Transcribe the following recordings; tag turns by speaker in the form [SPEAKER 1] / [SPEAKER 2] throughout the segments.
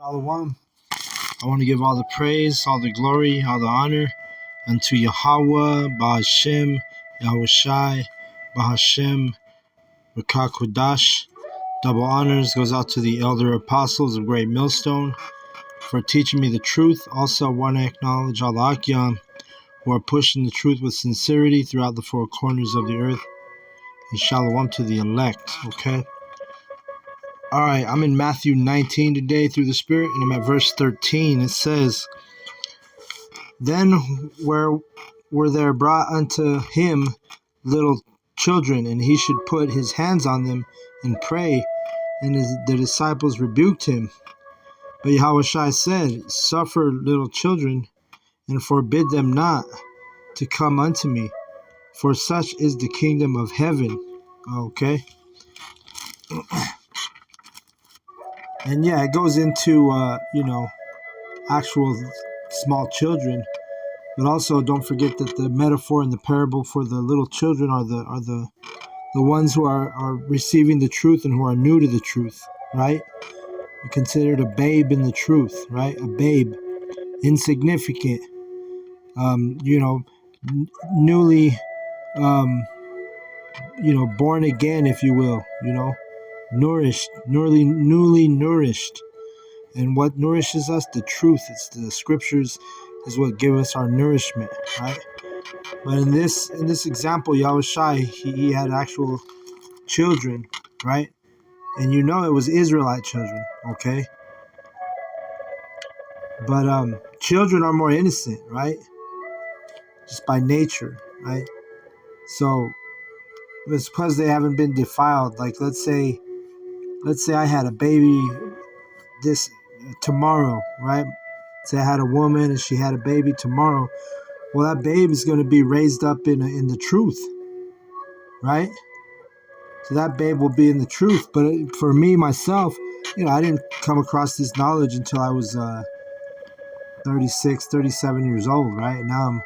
[SPEAKER 1] Shalom. I want to give all the praise, all the glory, all the honor unto Yahawah, bahashem, Yahawahshis, bahashem, Rakakodash. Double honors goes out to the elder apostles of Great Millstone for teaching me the truth. Also, I want to acknowledge all the Akyam who are pushing the truth with sincerity throughout the four corners of the earth. And shalom to the elect, okay? All right, I'm in Matthew 19 today through the Spirit, and I'm at verse 13. It says, Then were there brought unto him little children, and he should put his hands on them and pray, and the disciples rebuked him. But Yahawahshis said, Suffer little children, and forbid them not to come unto me, for such is the kingdom of heaven. Okay? And yeah, it goes into, actual small children. But also, don't forget that the metaphor and the parable for the little children are the ones who are receiving the truth and who are new to the truth, right? You're considered a babe in the truth, right? A babe, insignificant, newly, born again, if you will, nourished, newly nourished. And what nourishes us? The truth. It's the scriptures is what give us our nourishment, right? But in this example, Yahawahshis, he had actual children, right? And it was Israelite children, okay? But children are more innocent, right? Just by nature, right? So it's because they haven't been defiled. Like let's say I had a baby this tomorrow, right? Say I had a woman and she had a baby tomorrow. Well, that babe is going to be raised up in the truth, right? So that babe will be in the truth. But for me, myself, I didn't come across this knowledge until I was 36, 37 years old, right? Now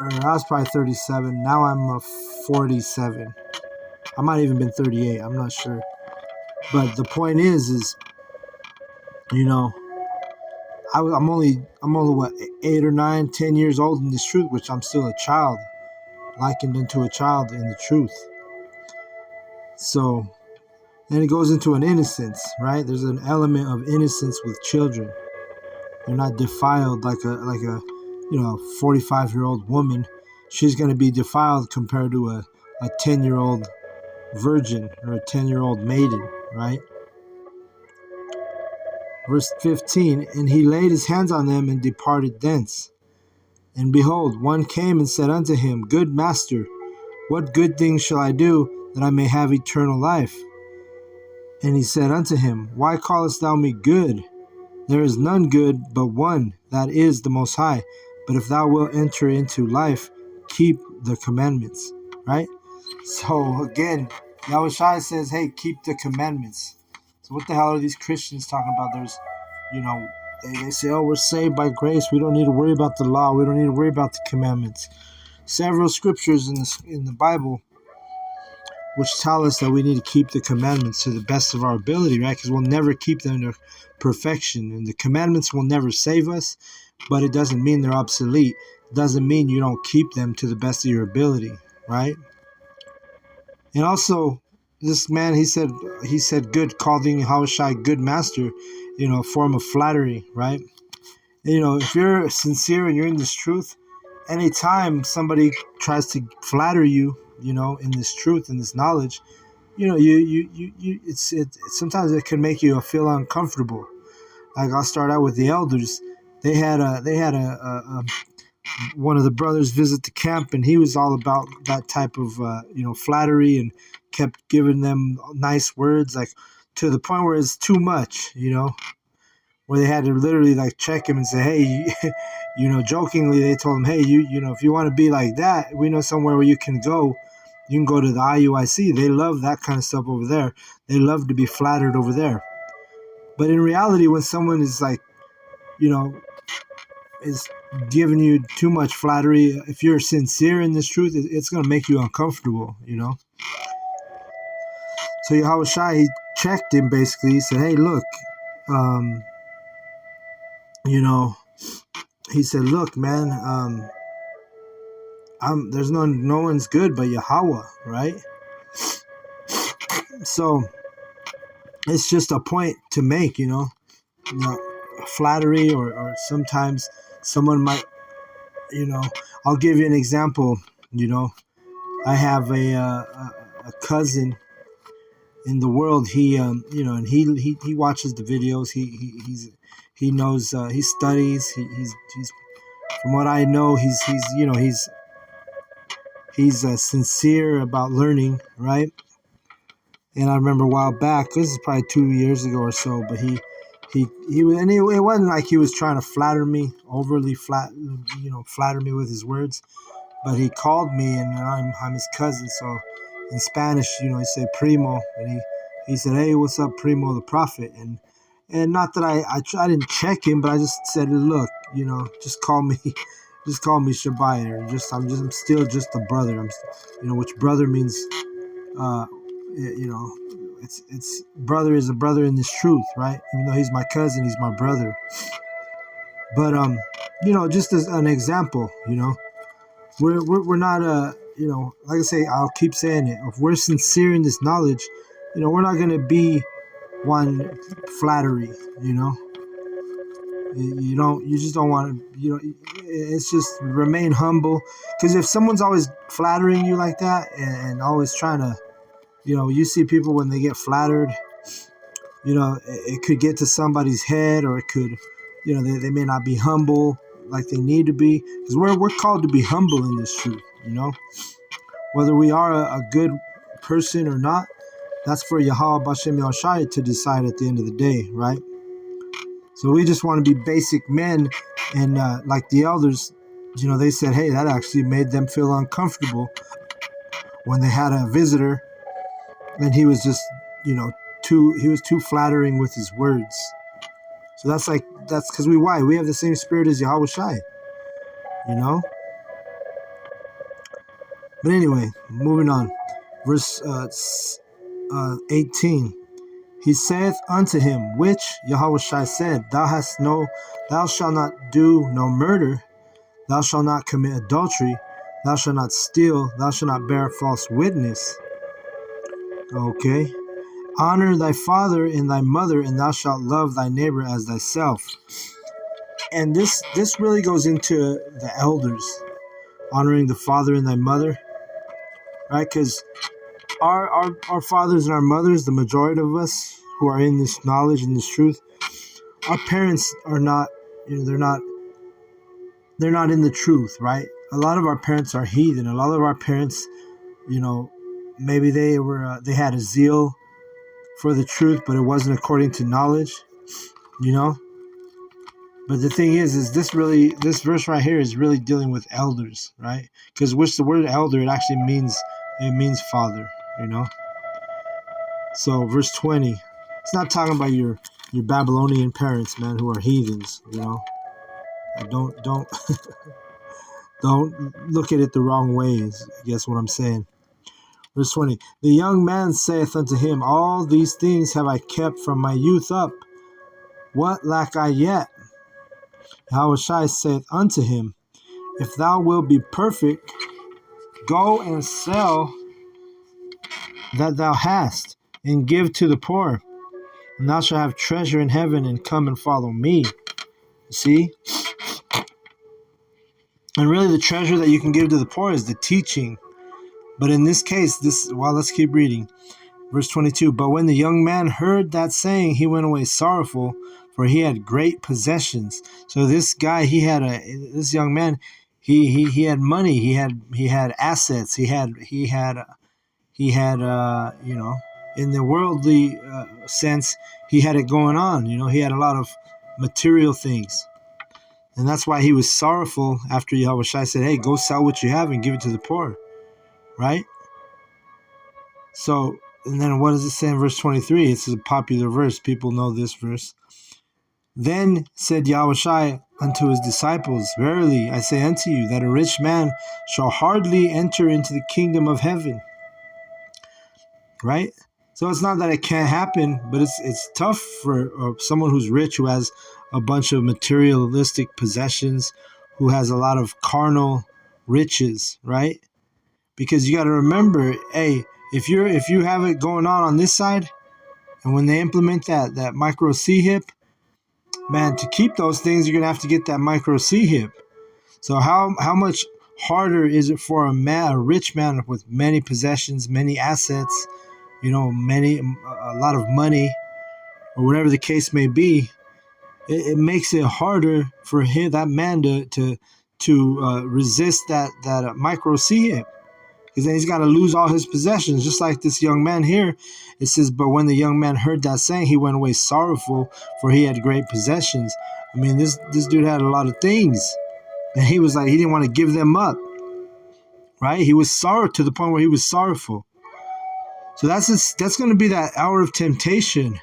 [SPEAKER 1] I was probably 37. Now I'm 47. I might have even been 38. I'm not sure. But the point is, I'm only what, 8 or 9, 10 years old in this truth, which I'm still a child, likened unto a child in the truth. So, and it goes into an innocence, right? There's an element of innocence with children. They're not defiled like a 45-year-old woman. She's going to be defiled compared to a 10-year-old virgin or a 10-year-old maiden, right? Verse 15, and he laid his hands on them and departed thence. And behold, one came and said unto him, Good master, what good thing shall I do that I may have eternal life? And he said unto him, Why callest thou me good? There is none good but one, that is the Most High. But if thou wilt enter into life, keep the commandments, right? So again, Yahawahshis says, hey, keep the commandments. So what the hell are these Christians talking about? There's, they say, oh, we're saved by grace. We don't need to worry about the law. We don't need to worry about the commandments. Several scriptures in the Bible which tell us that we need to keep the commandments to the best of our ability, right? Because we'll never keep them to perfection. And the commandments will never save us, but it doesn't mean they're obsolete. It doesn't mean you don't keep them to the best of your ability, right? And also, this man, he said good, calling Yahawahshis good master, a form of flattery, right? And, if you're sincere and you're in this truth, anytime somebody tries to flatter you, in this truth, in this knowledge, it's sometimes it can make you feel uncomfortable. Like I'll start out with the elders. They had one of the brothers visit the camp, and he was all about that type of flattery, and kept giving them nice words, like to the point where it's too much, where they had to literally like check him and say, hey, jokingly they told him, hey, if you want to be like that, we know somewhere where you can go. You can go to the IUIC. They love that kind of stuff over there. They love to be flattered over there. But in reality, when someone is like, is giving you too much flattery, if you're sincere in this truth, it's going to make you uncomfortable, So Yahawahshis, he checked him basically. He said, hey, look, um, you know, he said, "Look, man, there's no one's good but Yahawah, right?" So it's just a point to make, flattery, or sometimes someone might, I'll give you an example. I have a cousin in the world. He and he watches the videos. He knows, he studies. He's from what I know, he's sincere about learning, right? And I remember a while back, this is probably 2 years ago or so, but it wasn't like he was trying to flatter me, overly flatter me with his words. But he called me, and I'm his cousin, so in Spanish, he said primo, and he said, "Hey, what's up, primo, the prophet?" And not that I didn't check him, but I just said, "Look, just call me, just call me Shabai, or I'm still just a brother. Which brother means, uh, it's brother is a brother in this truth, right? Even though he's my cousin, he's my brother. But just as an example, we're not like I say, I'll keep saying it. If we're sincere in this knowledge, we're not gonna be one flattery. You just don't want to. It's just remain humble. Because if someone's always flattering you like that, and always trying to, you see people when they get flattered, it could get to somebody's head, or it could, they may not be humble like they need to be, because we're called to be humble in this truth. Whether we are a good person or not, that's for Yahawah bahashem Yahushai to decide at the end of the day, right? So we just want to be basic men, and like the elders, they said, hey, that actually made them feel uncomfortable when they had a visitor, and he was just, he was too flattering with his words. So that's because we have the same spirit as Yahawahshai, But anyway, moving on. Verse 18. He saith unto him, which Yahawahshai said, Thou shalt not do no murder, thou shalt not commit adultery, thou shalt not steal, thou shalt not bear false witness. Okay. Honor thy father and thy mother, and thou shalt love thy neighbor as thyself. And this really goes into the elders, honoring the father and thy mother, right? Because our fathers and our mothers, the majority of us who are in this knowledge and this truth, our parents are not, they're not in the truth, right? A lot of our parents are heathen. A lot of our parents, maybe they had a zeal for the truth, but it wasn't according to knowledge, But the thing is this verse right here is really dealing with elders, right? Because which the word elder, it actually means father, So verse 20, it's not talking about your Babylonian parents, man, who are heathens, Don't don't look at it the wrong ways, I guess what I'm saying. Verse 20, the young man saith unto him, all these things have I kept from my youth up. What lack I yet? Yahawahshai saith unto him, if thou wilt be perfect, go and sell that thou hast, and give to the poor, and thou shalt have treasure in heaven, and come and follow me. See? And really the treasure that you can give to the poor is the teaching. But in this case, let's keep reading. Verse 22, but when the young man heard that saying, he went away sorrowful, for he had great possessions. So this guy, this young man, he had money, he had assets, he had in the worldly sense, he had it going on. He had a lot of material things. And that's why he was sorrowful after Yahawahshai said, hey, go sell what you have and give it to the poor. Right? So, and then what does it say in verse 23? It's a popular verse. People know this verse. Then said Yahawahshai unto his disciples, verily I say unto you, that a rich man shall hardly enter into the kingdom of heaven. Right? So it's not that it can't happen, but it's tough for someone who's rich, who has a bunch of materialistic possessions, who has a lot of carnal riches, right? Because you got to remember, hey, if you have it going on this side, and when they implement that micro C hip, man, to keep those things, you're gonna have to get that micro C hip. So how much harder is it for a rich man with many possessions, many assets, a lot of money, or whatever the case may be? It makes it harder for that man to resist that micro C hip, because then he's got to lose all his possessions, just like this young man here. It says, but when the young man heard that saying, he went away sorrowful, for he had great possessions. I mean, this dude had a lot of things, and he was like, he didn't want to give them up, right? He was sorrow to the point where he was sorrowful. So that's going to be that hour of temptation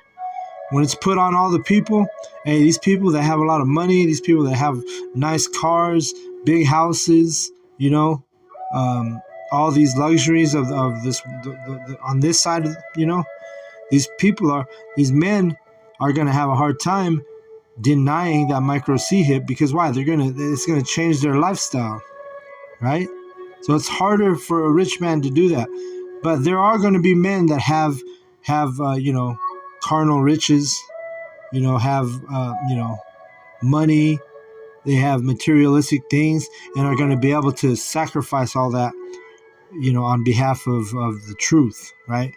[SPEAKER 1] when it's put on all the people. Hey, these people that have a lot of money, these people that have nice cars, big houses, all these luxuries of this on this side, these men are going to have a hard time denying that micro C hip, because why? It's going to change their lifestyle, right? So it's harder for a rich man to do that. But there are going to be men that have carnal riches, have money, they have materialistic things, and are going to be able to sacrifice all that, on behalf of the truth, right?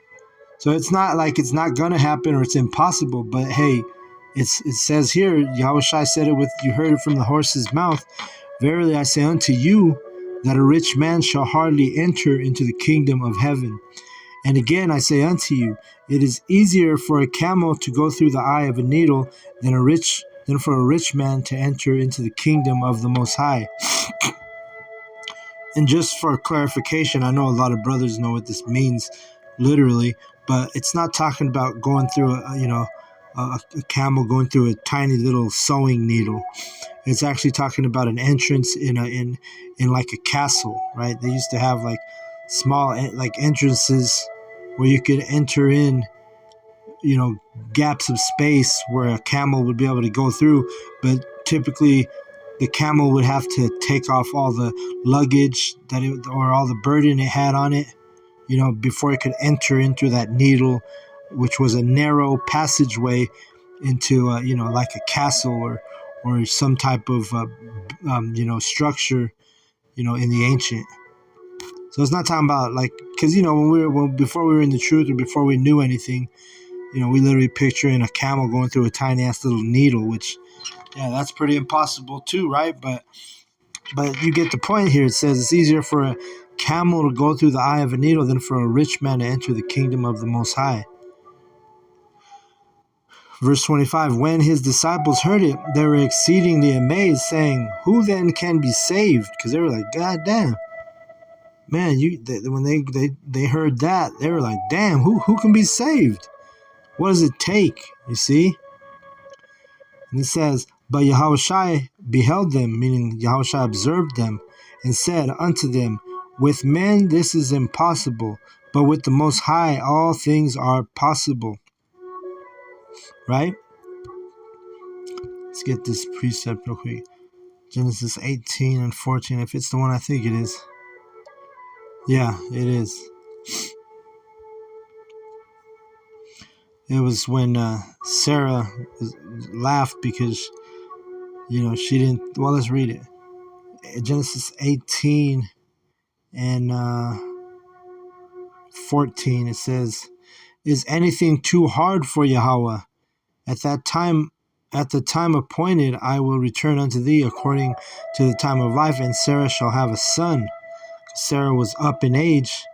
[SPEAKER 1] So it's not like it's not going to happen or it's impossible, but hey, it says here, Yahawahshis said it you heard it from the horse's mouth. Verily I say unto you, that a rich man shall hardly enter into the kingdom of heaven. And again I say unto you, it is easier for a camel to go through the eye of a needle than for a rich man to enter into the kingdom of the Most High. And just for clarification, I know a lot of brothers know what this means literally, but it's not talking about going through a camel going through a tiny little sewing needle. It's actually talking about an entrance in like a castle, right? They used to have like small like entrances where you could enter in, gaps of space where a camel would be able to go through, but typically the camel would have to take off all the luggage or all the burden it had on it, before it could enter into that needle, which was a narrow passageway into, like a castle or some type of, structure, in the ancient. So it's not talking about like, because, before we were in the truth or before we knew anything, we literally picturing a camel going through a tiny ass little needle, which, yeah, that's pretty impossible too, right? But you get the point here. It says it's easier for a camel to go through the eye of a needle than for a rich man to enter the kingdom of the Most High. Verse 25, when his disciples heard it, they were exceedingly amazed, saying, who then can be saved? Because they were like, God damn. Man, when they heard that, they were like, damn, who can be saved? What does it take? You see? And it says, but Yahawahshis beheld them, meaning Yahawahshis observed them, and said unto them, with men this is impossible, but with the Most High all things are possible. Right? Let's get this precept real quick. Genesis 18 and 14, if it's the one I think it is. Yeah, it is. It was when Sarah laughed because, she didn't. Well, let's read it. Genesis 18 and 14, it says, is anything too hard for Yahawah? At the time appointed, I will return unto thee according to the time of life, and Sarah shall have a son. Sarah was up in age,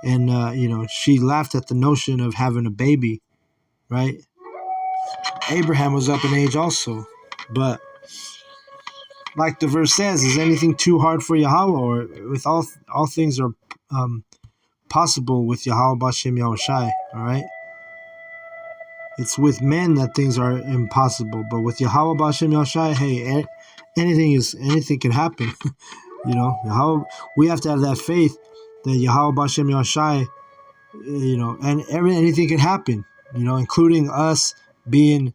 [SPEAKER 1] and she laughed at the notion of having a baby, right? Abraham was up in age also, but like the verse says, is anything too hard for Yahawah? Or with all things are possible with Yahawah bahashem Yahawahshis, all right? It's with men that things are impossible, but with Yahawah bahashem Yahawahshis, hey, anything can happen. Yahawah, we have to have that faith that Yahawah bahashem Yahawahshis and anything can happen, including us being,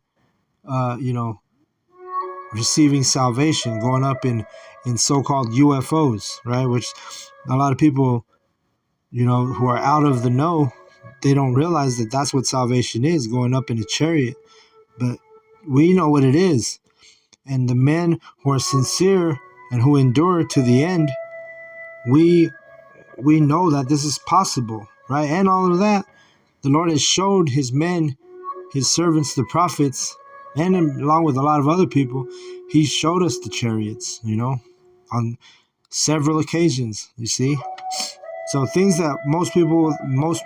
[SPEAKER 1] receiving salvation, going up in so-called UFOs, right? Which a lot of people, who are out of the know, they don't realize that that's what salvation is, going up in a chariot. But we know what it is. And the men who are sincere and who endure to the end, we know that this is possible, right? And all of that, the Lord has showed his men, his servants, the prophets, and along with a lot of other people, he showed us the chariots, on several occasions, you see. So things that most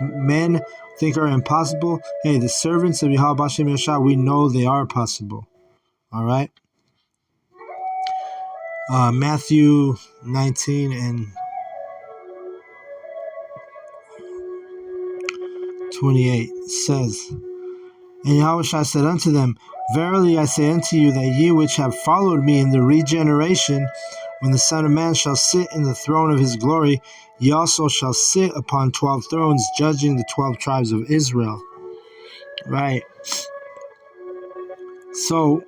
[SPEAKER 1] men think are impossible, hey, the servants of Yahawah bahashem Yahshua, we know they are possible. All right. Matthew 19 and 28 says, And Yahawah said unto them, Verily I say unto you, that ye which have followed me in the regeneration, when the Son of Man shall sit in the throne of his glory, ye also shall sit upon 12 thrones, judging the 12 tribes of Israel. Right. So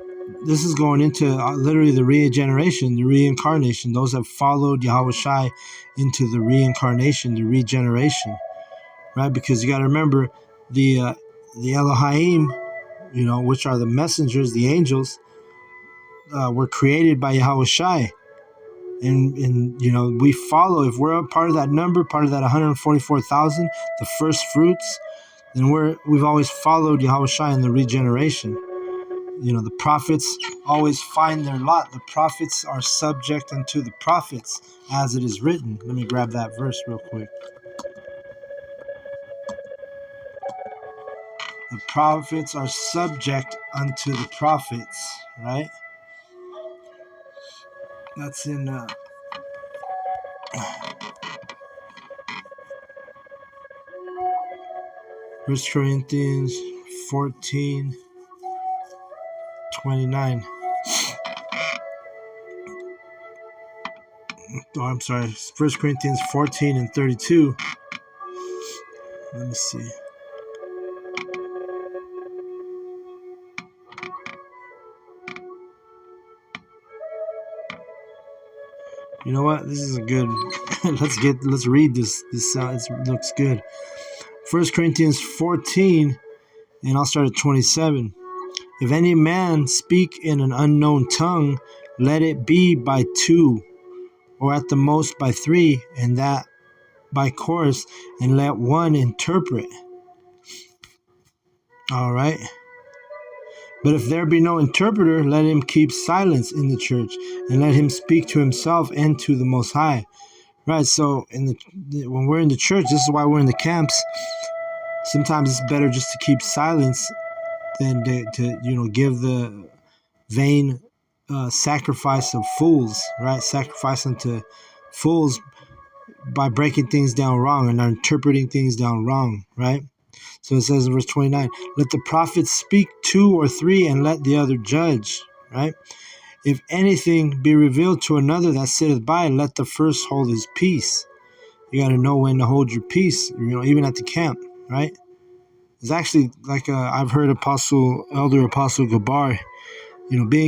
[SPEAKER 1] this is going into literally the regeneration, the reincarnation. Those have followed Yahawah into the reincarnation, the regeneration. Right? Because you got to remember the Elohim, which are the messengers, the angels, were created by Yahawah. And we follow, if we're a part of that number, part of that 144,000, the first fruits, then we've always followed Yahawah in the regeneration. The prophets always find their lot. The prophets are subject unto the prophets, as it is written. Let me grab that verse real quick. The prophets are subject unto the prophets, right? That's in 1 Corinthians 14:29. Oh, I'm sorry. 1 Corinthians 14 and 32. Let me see. You know what? This is a good. let's read this. This it looks good. 1 Corinthians 14, and I'll start at 27. If any man speak in an unknown tongue, let it be by two, or at the most by three, and that by course, and let one interpret. All right. But if there be no interpreter, let him keep silence in the church, and let him speak to himself and to the Most High. Right. So when we're in the church, this is why we're in the camps. Sometimes it's better just to keep silence than to give the vain sacrifice of fools. Right. Sacrifice unto fools by breaking things down wrong and interpreting things down wrong. Right. So it says in verse 29, let the prophets speak 2 or 3, and let the other judge, right? If anything be revealed to another that sitteth by, let the first hold his peace. You got to know when to hold your peace, even at the camp, right? It's actually like I've heard Elder Apostle Gabar,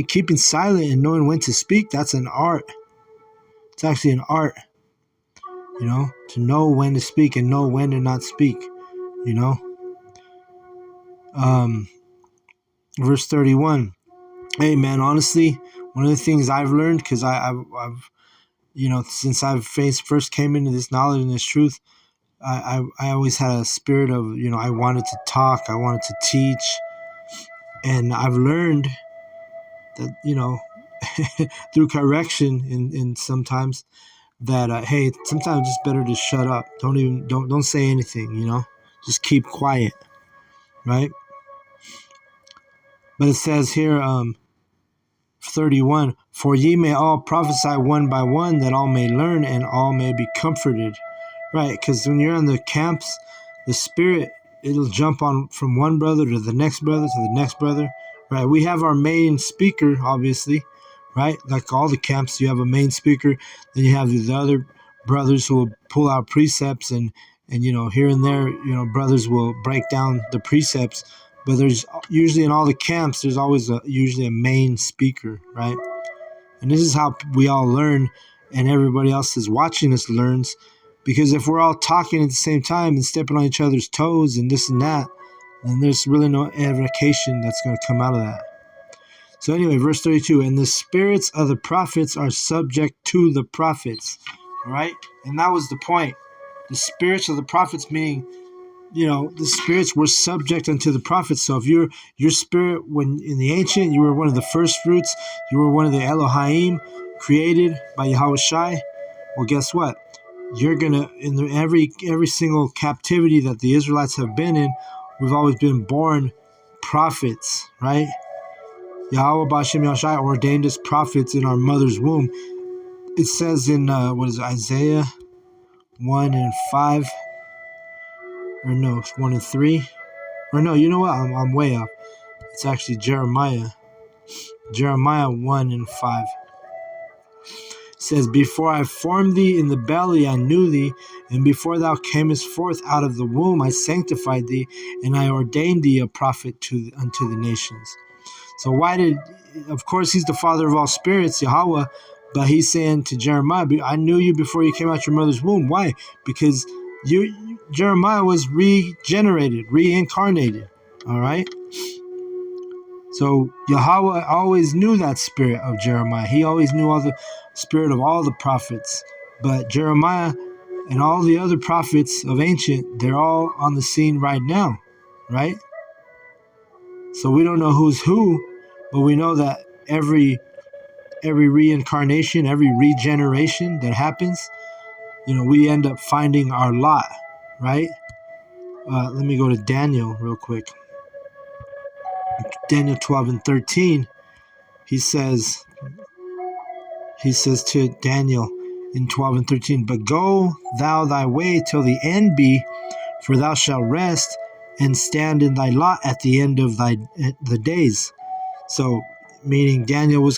[SPEAKER 1] keeping silent and knowing when to speak, that's an art. It's actually an art, to know when to speak and know when to not speak, Verse 31. Hey man, honestly, one of the things I've learned, because I've since I've first came into this knowledge and this truth, I always had a spirit of, I wanted to talk, I wanted to teach, and I've learned that, through correction in sometimes, that hey, sometimes it's better to shut up. Don't say anything, just keep quiet, right? But it says here, 31, for ye may all prophesy one by one, that all may learn and all may be comforted. Right, because when you're on the camps, the spirit, it'll jump on from one brother to the next brother to the next brother. Right, we have our main speaker, obviously, right? Like all the camps, you have a main speaker, then you have the other brothers who will pull out precepts and And, here and there, brothers will break down the precepts, but there's usually in all the camps, there's always usually a main speaker, right? And this is how we all learn, and everybody else is watching us learns, because if we're all talking at the same time and stepping on each other's toes and this and that, then there's really no edification that's going to come out of that. So anyway, verse 32, and the spirits of the prophets are subject to the prophets, all right? And that was the point. The spirits of the prophets, meaning, the spirits were subject unto the prophets. So if your spirit, when in the ancient, you were one of the first fruits, you were one of the Elohim created by Yahawahshis, well, guess what? You're gonna, every single captivity that the Israelites have been in, we've always been born prophets, right? Yahawah bahashem Yahawahshis ordained us prophets in our mother's womb. It says in Isaiah 1 and 5, or no, 1 and 3, or no, you know what? I'm way up. It's actually Jeremiah 1 and 5. It says, before I formed thee in the belly, I knew thee, and before thou camest forth out of the womb, I sanctified thee, and I ordained thee a prophet unto the nations. So of course, he's the father of all spirits, Yahawah, but he's saying to Jeremiah, I knew you before you came out your mother's womb. Why? Because Jeremiah was regenerated, reincarnated, all right? So Yahawah always knew that spirit of Jeremiah. He always knew all the spirit of all the prophets. But Jeremiah and all the other prophets of ancient, they're all on the scene right now, right? So we don't know who's who, but we know that every reincarnation, every regeneration that happens, we end up finding our lot, right? Let me go to Daniel real quick. Daniel 12 and 13, he says to Daniel in 12 and 13, but go thou thy way till the end be, for thou shalt rest and stand in thy lot at the end of the days. So, meaning Daniel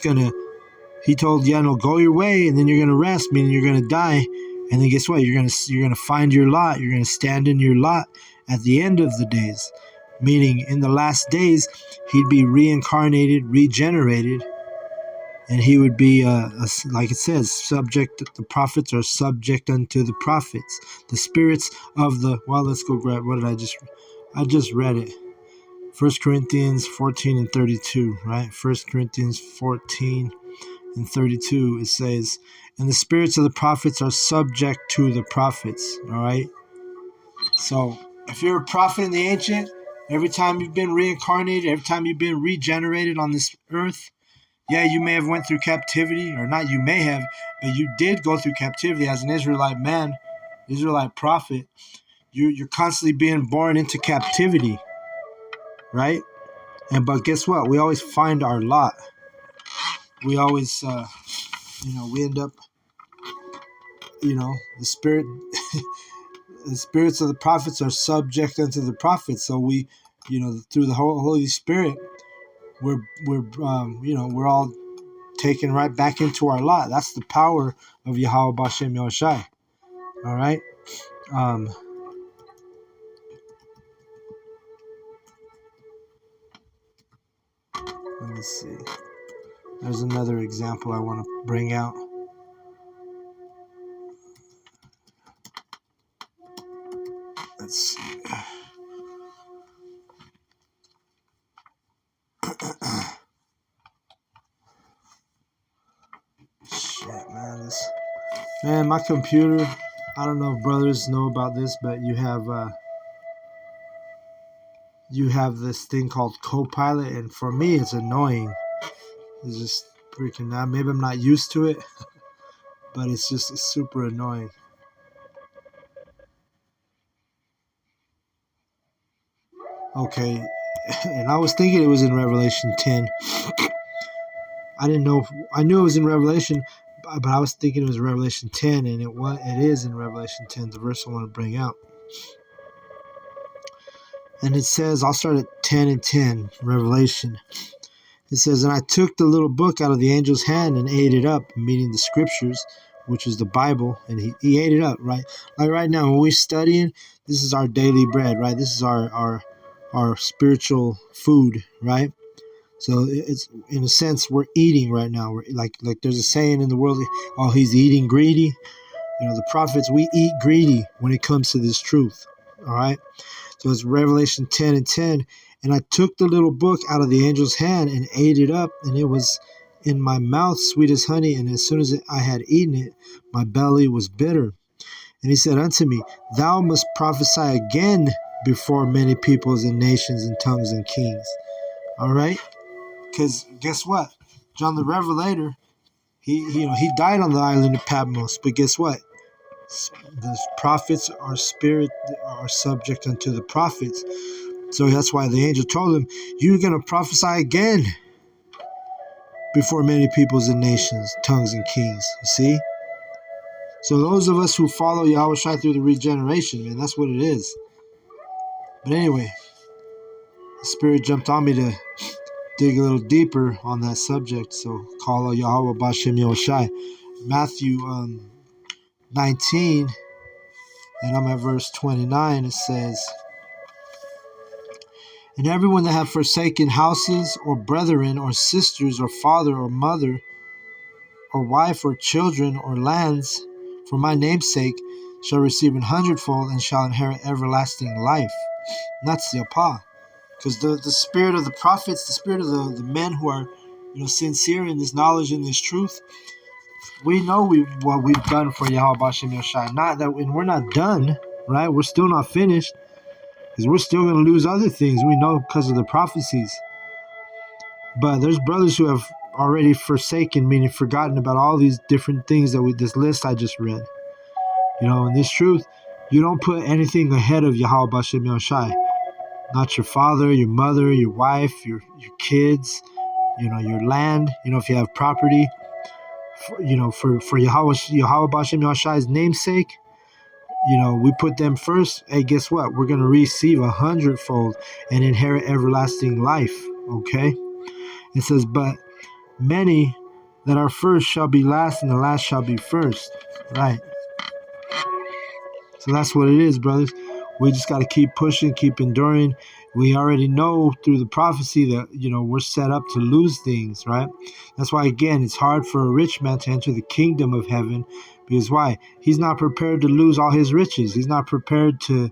[SPEAKER 1] he told Daniel, go your way, and then you're going to rest, meaning you're going to die. And then guess what? You're going to find your lot. You're going to stand in your lot at the end of the days, meaning in the last days, he'd be reincarnated, regenerated, and he would be, like it says, the prophets are subject unto the prophets. The spirits of let's go grab, I just read it. 1 Corinthians 14 and 32, right? 1 Corinthians 14 and 32, it says, and the spirits of the prophets are subject to the prophets, all right? So if you're a prophet in the ancient, every time you've been reincarnated, every time you've been regenerated on this earth, yeah, you may have went through captivity, or not you may have, but you did go through captivity as an Israelite man, Israelite prophet. You're constantly being born into captivity, right? But guess what? We always find our lot. We always, we end up, the the spirits of the prophets are subject unto the prophets. So we, through the Holy Spirit, we're all taken right back into our lot. That's the power of Yahawah bahashem Yahawahshis. All right. Let me see. There's another example I want to bring out. Let's see. Shit, man. My computer. I don't know if brothers know about this, but you have this thing called Copilot, and for me, it's annoying. It's just freaking out. Maybe I'm not used to it, but it's super annoying. Okay, and I was thinking it was in Revelation 10. I didn't know. I knew it was in Revelation, but I was thinking it was Revelation 10, and it is in Revelation 10, the verse I want to bring out. And it says, I'll start at 10 and 10, Revelation. It says, and I took the little book out of the angel's hand and ate it up, meaning the scriptures, which is the Bible, and he ate it up, right? Like right now, when we're studying, this is our daily bread, right? This is our spiritual food, right? So it's, in a sense, we're eating right now. We're like there's a saying in the world, oh, he's eating greedy. The prophets, we eat greedy when it comes to this truth. All right. So it's Revelation 10:10. And I took the little book out of the angel's hand and ate it up, and it was in my mouth sweet as honey. And as soon as I had eaten it, my belly was bitter. And he said unto me, thou must prophesy again before many peoples and nations and tongues and kings. All right. Because guess what? John the Revelator, he died on the island of Patmos. But guess what? The prophets are subject unto the prophets. So that's why the angel told him, you're going to prophesy again before many peoples and nations, tongues and kings. You see? So those of us who follow Yahawah through the regeneration, man, that's what it is. But anyway, the Spirit jumped on me to dig a little deeper on that subject. So call Yahawah bahashem Yahushai. Matthew 19, and I'm at verse 29. It says, and everyone that hath forsaken houses, or brethren, or sisters, or father, or mother, or wife, or children, or lands, for my name's sake, shall receive 100-fold, and shall inherit everlasting life. And that's the apah. Because the spirit of the prophets, the spirit of the men who are sincere in this knowledge and this truth, we know what we've done for Yahawah bahashem Yahushai. Not that, and we're not done, right? We're still not finished. Because we're still going to lose other things, we know, because of the prophecies. But there's brothers who have already forsaken, meaning forgotten about all these different things this list I just read. In this truth, you don't put anything ahead of Yahawah bahashem Yahushai. Not your father, your mother, your wife, your kids, your land, if you have property. For Yahawah bahashem Yahushai's namesake, we put them first. Hey, guess what? We're going to receive 100-fold and inherit everlasting life. Okay? It says, but many that are first shall be last, and the last shall be first. Right? So that's what it is, brothers. We just got to keep pushing, keep enduring. We already know through the prophecy that, we're set up to lose things, right? That's why, again, it's hard for a rich man to enter the kingdom of heaven. Because why? He's not prepared to lose all his riches. He's not prepared to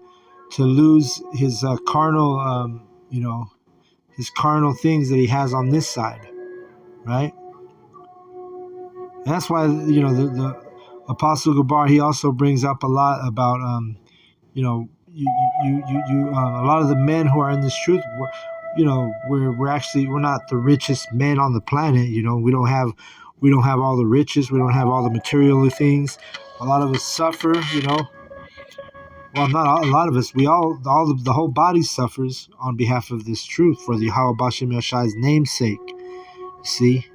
[SPEAKER 1] lose his carnal, his carnal things that he has on this side, right? And that's why, the Apostle Gabar, he also brings up a lot about, a lot of the men who are in this truth, we're not the richest men on the planet. We don't have all the riches. We don't have all the material things. A lot of us suffer. Well, not all, a lot of us. The whole body suffers on behalf of this truth for the Yahawah bahashem Yahushai's namesake. See.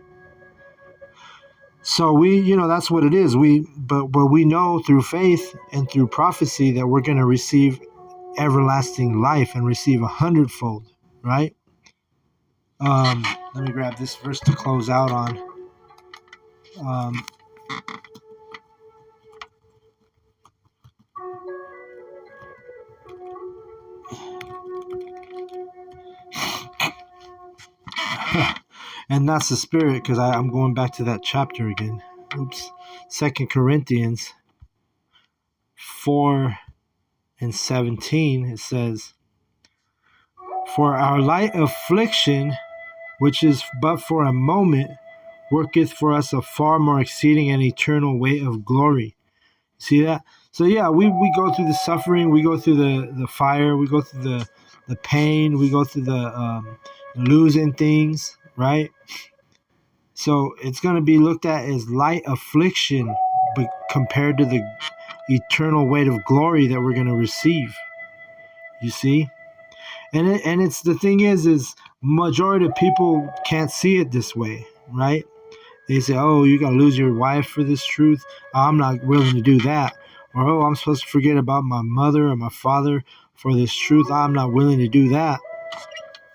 [SPEAKER 1] So that's what it is. But we know through faith and through prophecy that we're going to receive everlasting life and receive 100-fold, right? Let me grab this verse to close out on. And that's the spirit, because I'm going back to that chapter again. Oops. 2 Corinthians 4:17, it says, for our light affliction, which is but for a moment, worketh for us a far more exceeding and eternal weight of glory. See that? So yeah, we go through the suffering, we go through the fire, we go through the pain, we go through the losing things, right? So it's going to be looked at as light affliction, but compared to the eternal weight of glory that we're going to receive. You see? And it's the thing is majority of people can't see it this way, right? They say, oh, you got to lose your wife for this truth. I'm not willing to do that. Or, oh, I'm supposed to forget about my mother or my father for this truth. I'm not willing to do that.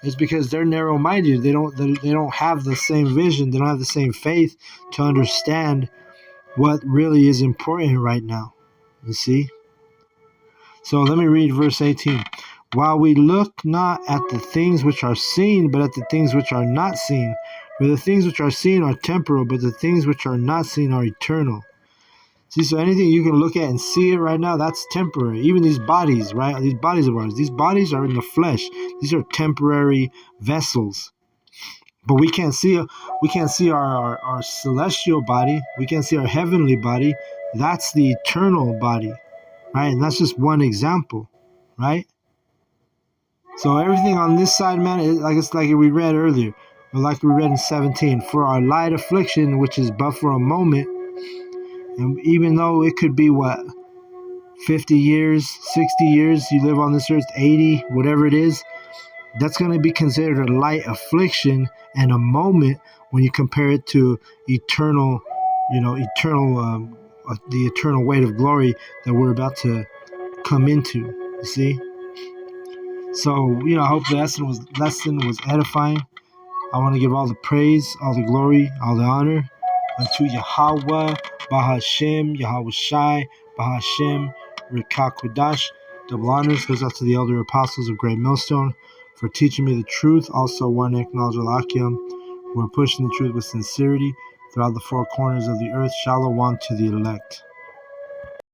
[SPEAKER 1] It's because they're narrow-minded. They don't have the same vision. They don't have the same faith to understand, what really is important right now. You see? So let me read verse 18. While we look not at the things which are seen, but at the things which are not seen. For the things which are seen are temporal, but the things which are not seen are eternal. See, so anything you can look at and see it right now, that's temporary. Even these bodies, right? These bodies of ours, these bodies are in the flesh. These are temporary vessels. But we can't see our celestial body. We can't see our heavenly body. That's the eternal body, right? And that's just one example, right? So everything on this side, man, it's like we read earlier, or like we read in 17. For our light affliction, which is but for a moment, and even though it could be 50 years, 60 years, you live on this earth, 80, whatever it is, that's going to be considered a light affliction and a moment when you compare it to eternal, the eternal weight of glory that we're about to come into. You see? So, I hope the lesson was edifying. I want to give all the praise, all the glory, all the honor unto Yahawah, bahashem, Yahawahshis, bahashem, Rikakwadash. Double honors goes out to the elder apostles of Great Millstone for teaching me the truth. Also, one acknowledge Alakim, who are pushing the truth with sincerity throughout the four corners of the earth. Shalom to the elect.